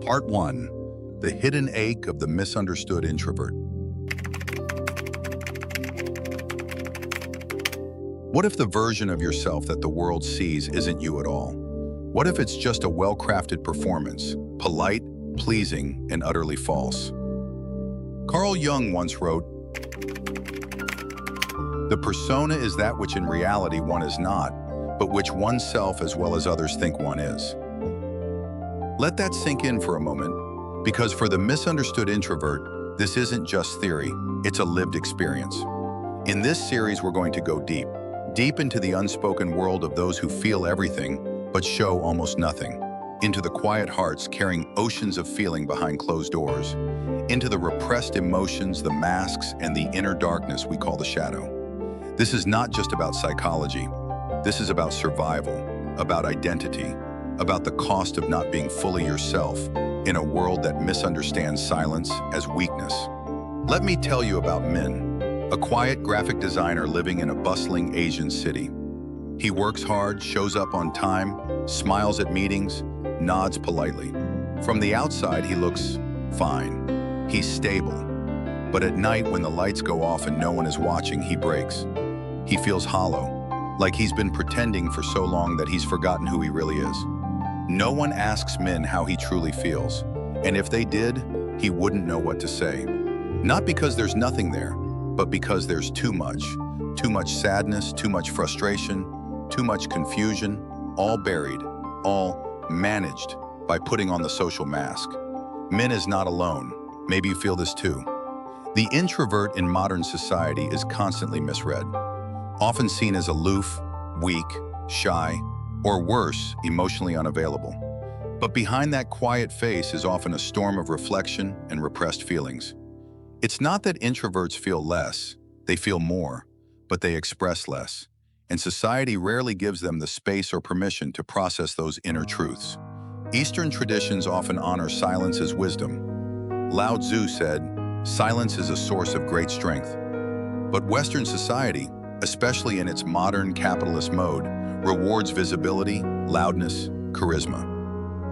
Part 1. The hidden ache of the misunderstood introvert. What if the version of yourself that the world sees isn't you at all? What if it's just a well-crafted performance, polite, pleasing, and utterly false? Carl Jung once wrote, "The persona is that which in reality one is not, but which oneself as well as others think one is." Let that sink in for a moment, because for the misunderstood introvert, this isn't just theory, it's a lived experience. In this series, we're going to go deep into the unspoken world of those who feel everything, but show almost nothing, into the quiet hearts carrying oceans of feeling behind closed doors, into the repressed emotions, the masks, and the inner darkness we call the shadow. This is not just about psychology. This is about survival, about identity, about the cost of not being fully yourself in a world that misunderstands silence as weakness. Let me tell you about Min, a quiet graphic designer living in a bustling Asian city. He works hard, shows up on time, smiles at meetings, nods politely. From the outside, he looks fine. He's stable. But at night, when the lights go off and no one is watching, he breaks. He feels hollow, like he's been pretending for so long that he's forgotten who he really is. No one asks Min how he truly feels, and if they did, he wouldn't know what to say. Not because there's nothing there, but because there's too much sadness, too much frustration, too much confusion, all buried, all managed by putting on the social mask. Min is not alone. Maybe you feel this too. The introvert in modern society is constantly misread, often seen as aloof, weak, shy, or worse, emotionally unavailable. But behind that quiet face is often a storm of reflection and repressed feelings. It's not that introverts feel less, they feel more, but they express less. And society rarely gives them the space or permission to process those inner truths. Eastern traditions often honor silence as wisdom. Lao Tzu said, "Silence is a source of great strength." But Western society, especially in its modern capitalist mode, rewards visibility, loudness, charisma.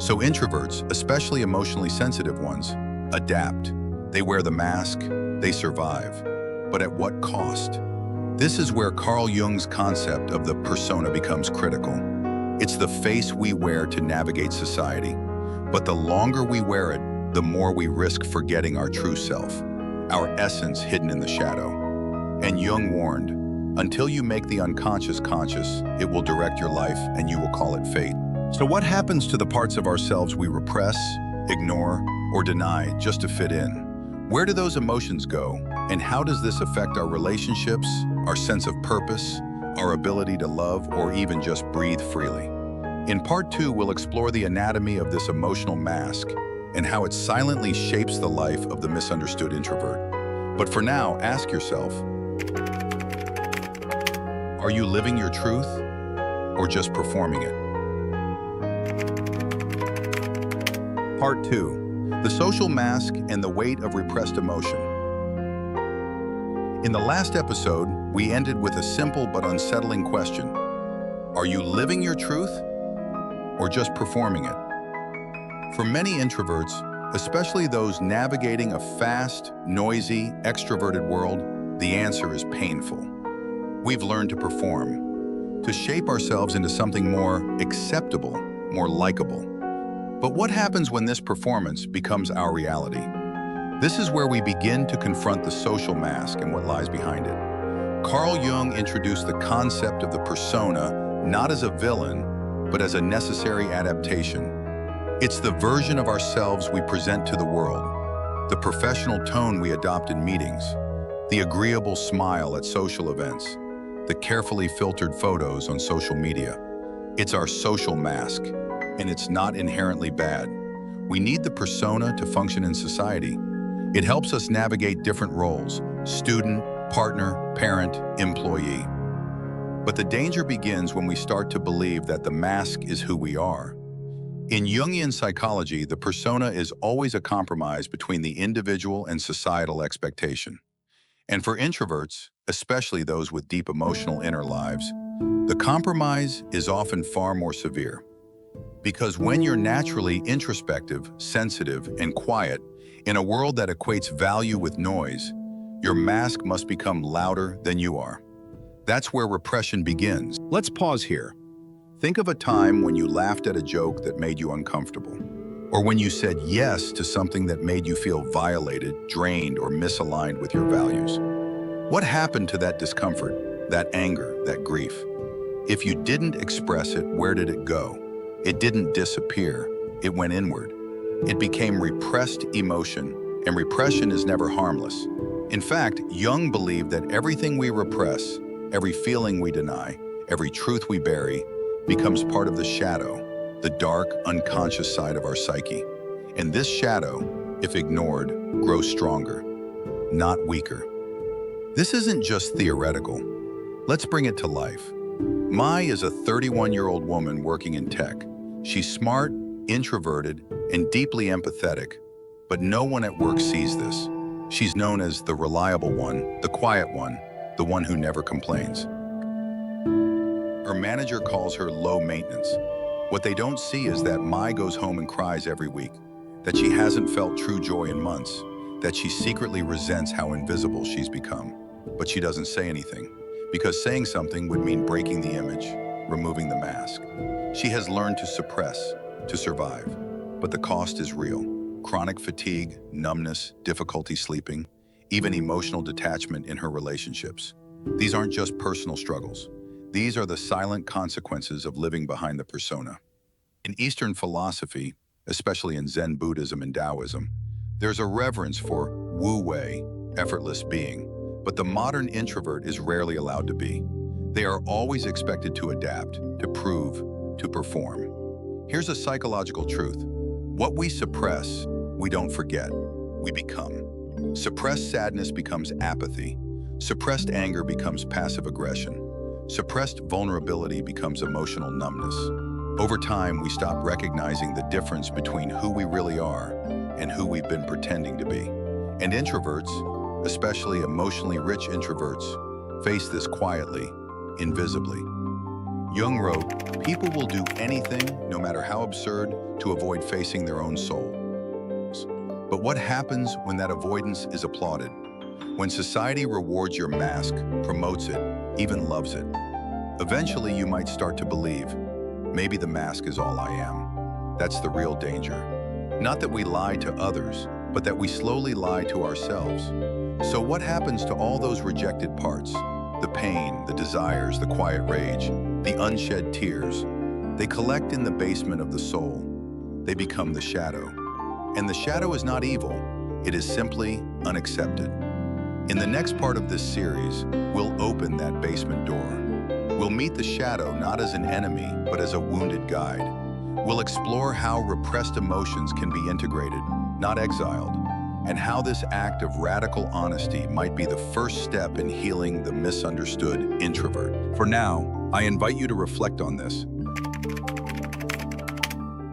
So introverts, especially emotionally sensitive ones, adapt. They wear the mask, they survive. But at what cost? This is where Carl Jung's concept of the persona becomes critical. It's the face we wear to navigate society. But the longer we wear it, the more we risk forgetting our true self, our essence hidden in the shadow. And Jung warned, until you make the unconscious conscious, it will direct your life and you will call it fate. So what happens to the parts of ourselves we repress, ignore, or deny just to fit in? Where do those emotions go? And how does this affect our relationships, our sense of purpose, our ability to love, or even just breathe freely? In part 2, we'll explore the anatomy of this emotional mask and how it silently shapes the life of the misunderstood introvert. But for now, ask yourself, are you living your truth or just performing it? Part 2, the social mask and the weight of repressed emotion. In the last episode, we ended with a simple but unsettling question. Are you living your truth or just performing it? For many introverts, especially those navigating a fast, noisy, extroverted world, the answer is painful. We've learned to perform, to shape ourselves into something more acceptable, more likable. But what happens when this performance becomes our reality? This is where we begin to confront the social mask and what lies behind it. Carl Jung introduced the concept of the persona not as a villain, but as a necessary adaptation. It's the version of ourselves we present to the world, the professional tone we adopt in meetings, the agreeable smile at social events, the carefully filtered photos on social media. It's our social mask, and it's not inherently bad. We need the persona to function in society. It helps us navigate different roles: student, partner, parent, employee. But the danger begins when we start to believe that the mask is who we are. In Jungian psychology, the persona is always a compromise between the individual and societal expectation. And for introverts, especially those with deep emotional inner lives, the compromise is often far more severe. Because when you're naturally introspective, sensitive, and quiet, in a world that equates value with noise, your mask must become louder than you are. That's where repression begins. Let's pause here. Think of a time when you laughed at a joke that made you uncomfortable, or when you said yes to something that made you feel violated, drained, or misaligned with your values. What happened to that discomfort, that anger, that grief? If you didn't express it, where did it go? It didn't disappear. It went inward. It became repressed emotion, and repression is never harmless. In fact, Jung believed that everything we repress, every feeling we deny, every truth we bury, becomes part of the shadow, the dark, unconscious side of our psyche. And this shadow, if ignored, grows stronger, not weaker. This isn't just theoretical. Let's bring it to life. Mai is a 31-year-old woman working in tech. She's smart, introverted, and deeply empathetic, but no one at work sees this. She's known as the reliable one, the quiet one, the one who never complains. Her manager calls her low maintenance. What they don't see is that Mai goes home and cries every week, that she hasn't felt true joy in months, that she secretly resents how invisible she's become. But she doesn't say anything, because saying something would mean breaking the image, removing the mask. She has learned to suppress, to survive, but the cost is real. Chronic fatigue, numbness, difficulty sleeping, even emotional detachment in her relationships. These aren't just personal struggles. These are the silent consequences of living behind the persona. In Eastern philosophy, especially in Zen Buddhism and Taoism, there's a reverence for wu-wei, effortless being, but the modern introvert is rarely allowed to be. They are always expected to adapt, to prove, to perform. Here's a psychological truth. What we suppress, we don't forget, we become. Suppressed sadness becomes apathy. Suppressed anger becomes passive aggression. Suppressed vulnerability becomes emotional numbness. Over time, we stop recognizing the difference between who we really are and who we've been pretending to be. And introverts, especially emotionally rich introverts, face this quietly, invisibly. Jung wrote, "People will do anything, no matter how absurd, to avoid facing their own souls." But what happens when that avoidance is applauded? When society rewards your mask, promotes it, even loves it? Eventually, you might start to believe, maybe the mask is all I am. That's the real danger. Not that we lie to others, but that we slowly lie to ourselves. So what happens to all those rejected parts? The pain, the desires, the quiet rage, the unshed tears. They collect in the basement of the soul. They become the shadow. And the shadow is not evil. It is simply unaccepted. In the next part of this series, we'll open that basement door. We'll meet the shadow not as an enemy, but as a wounded guide. We'll explore how repressed emotions can be integrated, not exiled, and how this act of radical honesty might be the first step in healing the misunderstood introvert. For now, I invite you to reflect on this.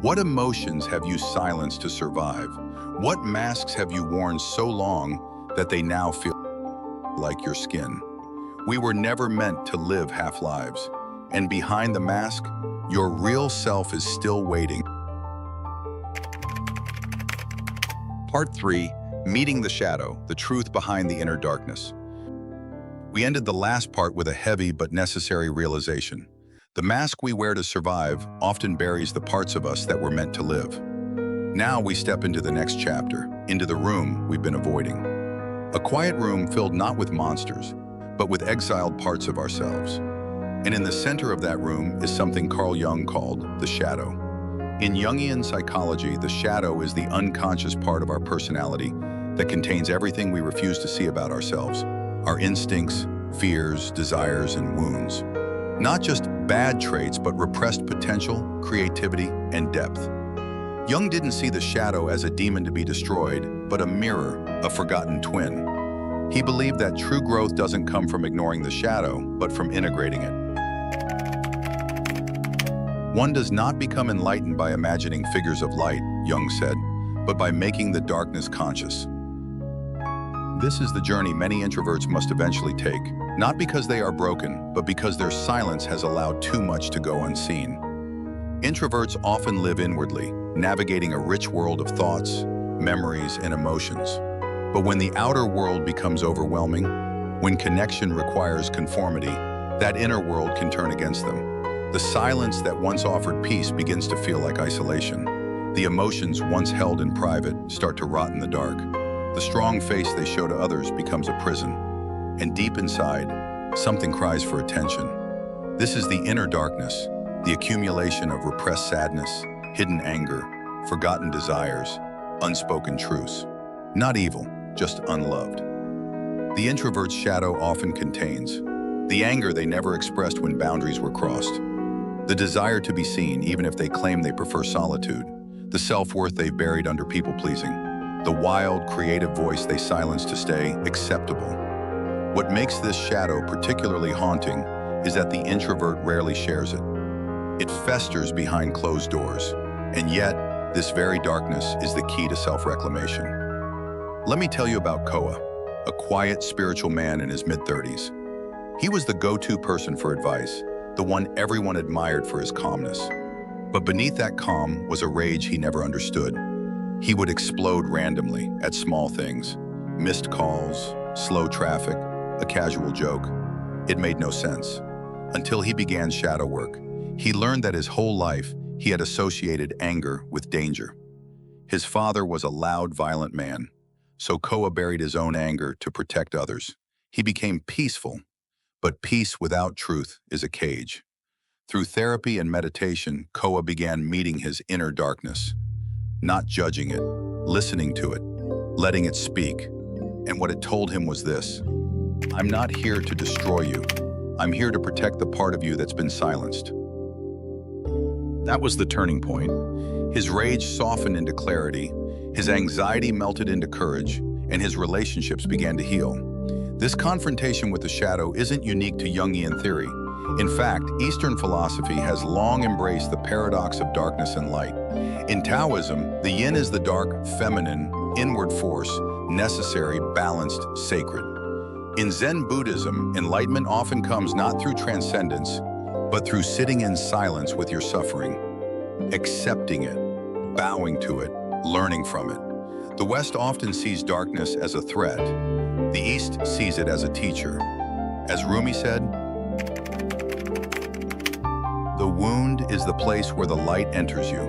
What emotions have you silenced to survive? What masks have you worn so long that they now feel like your skin? We were never meant to live half lives, and behind the mask, your real self is still waiting. Part 3, Meeting the Shadow, the truth behind the inner darkness. We ended the last part with a heavy but necessary realization. The mask we wear to survive often buries the parts of us that were meant to live. Now we step into the next chapter, into the room we've been avoiding. A quiet room filled not with monsters, but with exiled parts of ourselves. And in the center of that room is something Carl Jung called the shadow. In Jungian psychology, the shadow is the unconscious part of our personality that contains everything we refuse to see about ourselves, our instincts, fears, desires, and wounds. Not just bad traits, but repressed potential, creativity, and depth. Jung didn't see the shadow as a demon to be destroyed, but a mirror, a forgotten twin. He believed that true growth doesn't come from ignoring the shadow, but from integrating it. One does not become enlightened by imagining figures of light, Jung said, but by making the darkness conscious. This is the journey many introverts must eventually take, not because they are broken, but because their silence has allowed too much to go unseen. Introverts often live inwardly, navigating a rich world of thoughts, memories, and emotions. But when the outer world becomes overwhelming, when connection requires conformity, that inner world can turn against them. The silence that once offered peace begins to feel like isolation. The emotions once held in private start to rot in the dark. The strong face they show to others becomes a prison. And deep inside, something cries for attention. This is the inner darkness, the accumulation of repressed sadness, hidden anger, forgotten desires, unspoken truths. Not evil, just unloved. The introvert's shadow often contains the anger they never expressed when boundaries were crossed, the desire to be seen even if they claim they prefer solitude, the self-worth they've buried under people-pleasing, the wild, creative voice they silence to stay acceptable. What makes this shadow particularly haunting is that the introvert rarely shares it. It festers behind closed doors, and yet this very darkness is the key to self-reclamation. Let me tell you about Koa, a quiet spiritual man in his mid-30s. He was the go-to person for advice, the one everyone admired for his calmness. But beneath that calm was a rage he never understood. He would explode randomly at small things, missed calls, slow traffic, a casual joke. It made no sense. Until he began shadow work, he learned that his whole life he had associated anger with danger. His father was a loud, violent man, so Koa buried his own anger to protect others. He became peaceful, but peace without truth is a cage. Through therapy and meditation, Koa began meeting his inner darkness, not judging it, listening to it, letting it speak. And what it told him was this: I'm not here to destroy you. I'm here to protect the part of you that's been silenced. That was the turning point. His rage softened into clarity, his anxiety melted into courage, and his relationships began to heal. This confrontation with the shadow isn't unique to Jungian theory. In fact, Eastern philosophy has long embraced the paradox of darkness and light. In Taoism, the yin is the dark, feminine, inward force, necessary, balanced, sacred. In Zen Buddhism, enlightenment often comes not through transcendence, but through sitting in silence with your suffering, accepting it, bowing to it, learning from it. The West often sees darkness as a threat. The East sees it as a teacher. As Rumi said, the wound is the place where the light enters you.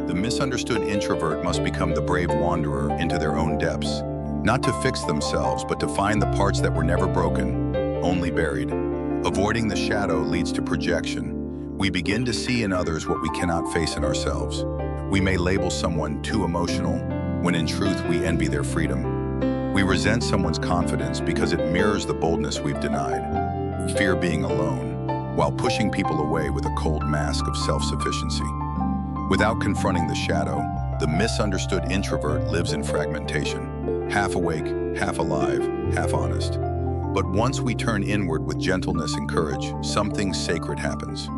The misunderstood introvert must become the brave wanderer into their own depths, not to fix themselves, but to find the parts that were never broken, only buried. Avoiding the shadow leads to projection. We begin to see in others what we cannot face in ourselves. We may label someone too emotional, when in truth we envy their freedom. We resent someone's confidence because it mirrors the boldness we've denied. Fear being alone, while pushing people away with a cold mask of self-sufficiency. Without confronting the shadow, the misunderstood introvert lives in fragmentation, half awake, half alive, half honest. But once we turn inward with gentleness and courage, something sacred happens.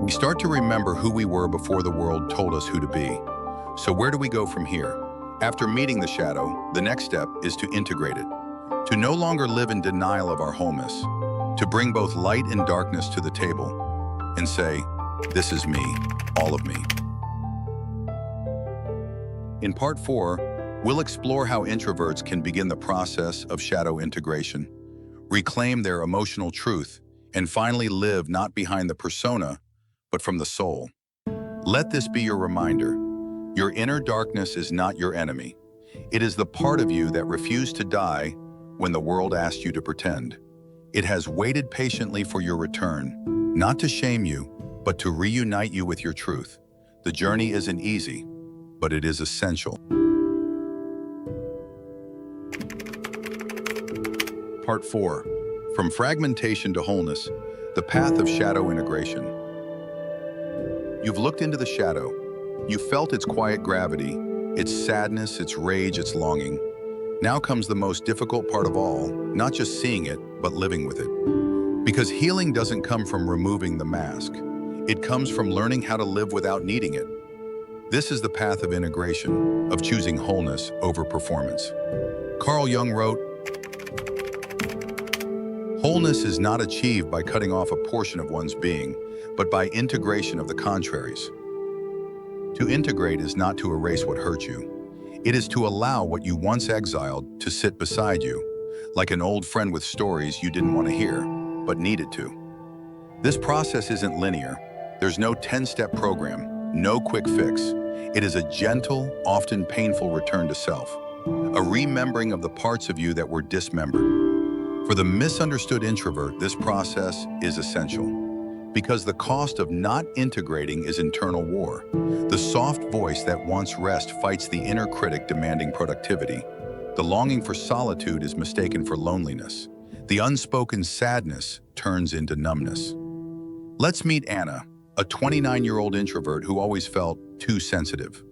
We start to remember who we were before the world told us who to be. So where do we go from here? After meeting the shadow, the next step is to integrate it, to no longer live in denial of our wholeness, to bring both light and darkness to the table and say, this is me, all of me. In part 4, we'll explore how introverts can begin the process of shadow integration, reclaim their emotional truth, and finally live not behind the persona, but from the soul. Let this be your reminder. Your inner darkness is not your enemy. It is the part of you that refused to die when the world asked you to pretend. It has waited patiently for your return, not to shame you, but to reunite you with your truth. The journey isn't easy, but it is essential. Part 4. From fragmentation to wholeness, the path of shadow integration. You've looked into the shadow. You felt its quiet gravity, its sadness, its rage, its longing. Now comes the most difficult part of all, not just seeing it, but living with it. Because healing doesn't come from removing the mask. It comes from learning how to live without needing it. This is the path of integration, of choosing wholeness over performance. Carl Jung wrote, "Wholeness is not achieved by cutting off a portion of one's being, but by integration of the contraries. To integrate is not to erase what hurt you. It is to allow what you once exiled to sit beside you, like an old friend with stories you didn't want to hear, but needed to. This process isn't linear. There's no 10-step program, no quick fix. It is a gentle, often painful return to self, a remembering of the parts of you that were dismembered. For the misunderstood introvert, this process is essential, because the cost of not integrating is internal war. The soft voice that wants rest fights the inner critic demanding productivity. The longing for solitude is mistaken for loneliness. The unspoken sadness turns into numbness. Let's meet Anna, a 29-year-old introvert who always felt too sensitive.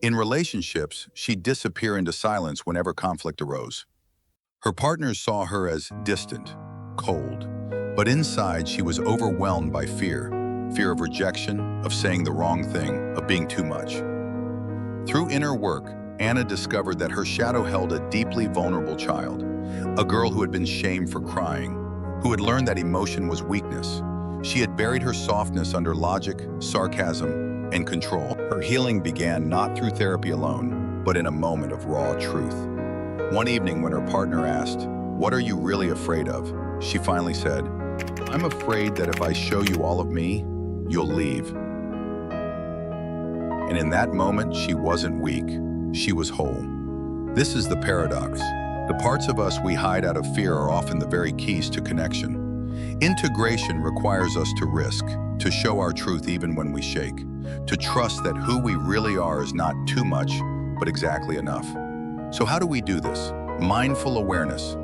In relationships, she'd disappear into silence whenever conflict arose. Her partners saw her as distant, cold, but inside she was overwhelmed by fear of rejection, of saying the wrong thing, of being too much. Through inner work, Anna discovered that her shadow held a deeply vulnerable child, a girl who had been shamed for crying, who had learned that emotion was weakness. She had buried her softness under logic, sarcasm, and control. Her healing began not through therapy alone, but in a moment of raw truth. One evening when her partner asked, "What are you really afraid of?" she finally said, "I'm afraid that if I show you all of me, you'll leave." And in that moment, she wasn't weak, she was whole. This is the paradox. The parts of us we hide out of fear are often the very keys to connection. Integration requires us to risk, to show our truth even when we shake, to trust that who we really are is not too much, but exactly enough. So how do we do this? Mindful awareness.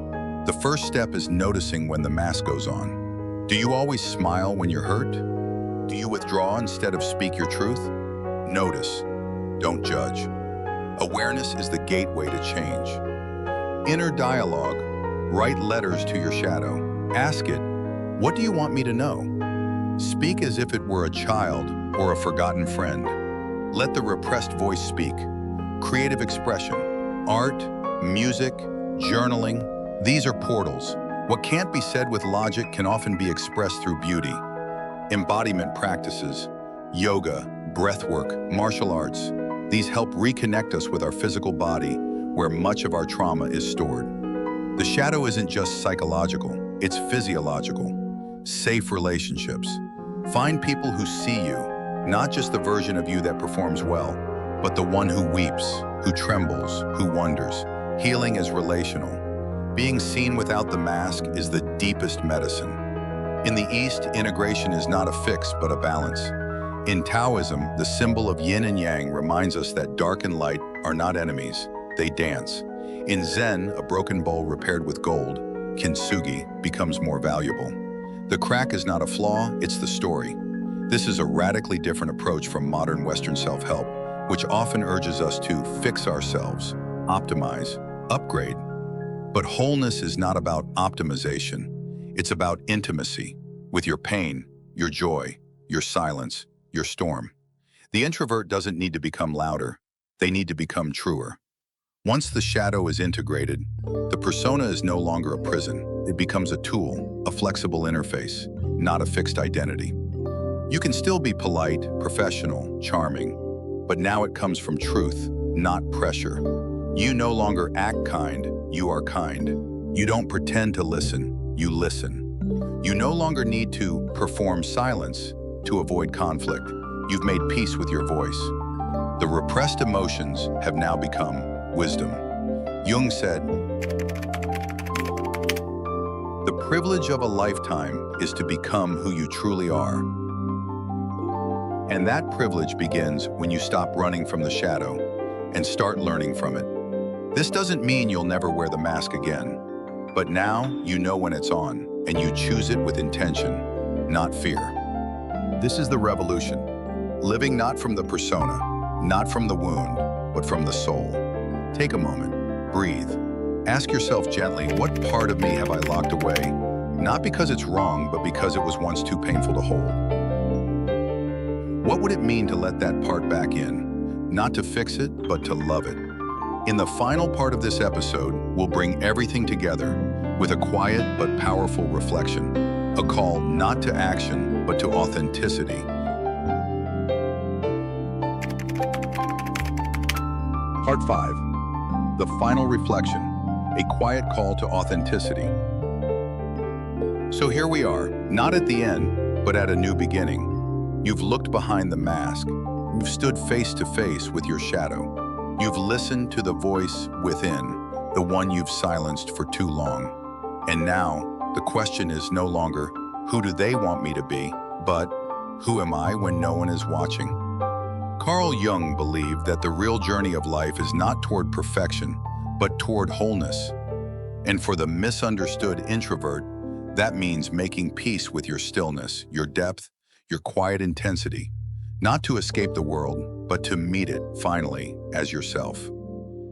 The first step is noticing when the mask goes on. Do you always smile when you're hurt? Do you withdraw instead of speak your truth? Notice, don't judge. Awareness is the gateway to change. Inner dialogue. Write letters to your shadow. Ask it, what do you want me to know? Speak as if it were a child or a forgotten friend. Let the repressed voice speak. Creative expression. Art, music, journaling. These are portals. What can't be said with logic can often be expressed through beauty. Embodiment practices, yoga, breathwork, martial arts. These help reconnect us with our physical body, where much of our trauma is stored. The shadow isn't just psychological, it's physiological. Safe relationships. Find people who see you, not just the version of you that performs well, but the one who weeps, who trembles, who wonders. Healing is relational. Being seen without the mask is the deepest medicine. In the East, integration is not a fix, but a balance. In Taoism, the symbol of yin and yang reminds us that dark and light are not enemies, they dance. In Zen, a broken bowl repaired with gold, kintsugi, becomes more valuable. The crack is not a flaw, it's the story. This is a radically different approach from modern Western self-help, which often urges us to fix ourselves, optimize, upgrade. But wholeness is not about optimization. It's about intimacy with your pain, your joy, your silence, your storm. The introvert doesn't need to become louder. They need to become truer. Once the shadow is integrated, the persona is no longer a prison. It becomes a tool, a flexible interface, not a fixed identity. You can still be polite, professional, charming, but now it comes from truth, not pressure. You no longer act kind, you are kind. You don't pretend to listen, you listen. You no longer need to perform silence to avoid conflict. You've made peace with your voice. The repressed emotions have now become wisdom. Jung said, "The privilege of a lifetime is to become who you truly are." And that privilege begins when you stop running from the shadow and start learning from it. This doesn't mean you'll never wear the mask again, but now you know when it's on, and you choose it with intention, not fear. This is the revolution. Living not from the persona, not from the wound, but from the soul. Take a moment, breathe. Ask yourself gently, what part of me have I locked away? Not because it's wrong, but because it was once too painful to hold. What would it mean to let that part back in? Not to fix it, but to love it. In the final part of this episode, we'll bring everything together with a quiet but powerful reflection, a call not to action, but to authenticity. Part 5. The final reflection, a quiet call to authenticity. So here we are, not at the end, but at a new beginning. You've looked behind the mask. You've stood face to face with your shadow. You've listened to the voice within, the one you've silenced for too long. And now, the question is no longer, who do they want me to be, but who am I when no one is watching? Carl Jung believed that the real journey of life is not toward perfection, but toward wholeness. And for the misunderstood introvert, that means making peace with your stillness, your depth, your quiet intensity, not to escape the world, but to meet it, finally, as yourself.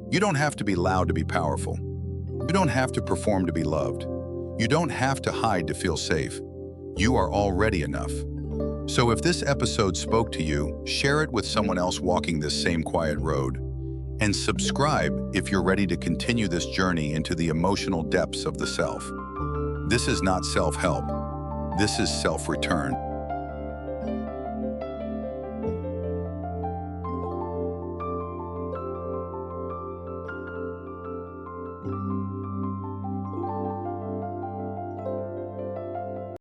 You don't have to be loud to be powerful. You don't have to perform to be loved. You don't have to hide to feel safe. You are already enough. So if this episode spoke to you, share it with someone else walking this same quiet road. And subscribe if you're ready to continue this journey into the emotional depths of the self. This is not self-help. This is self-return.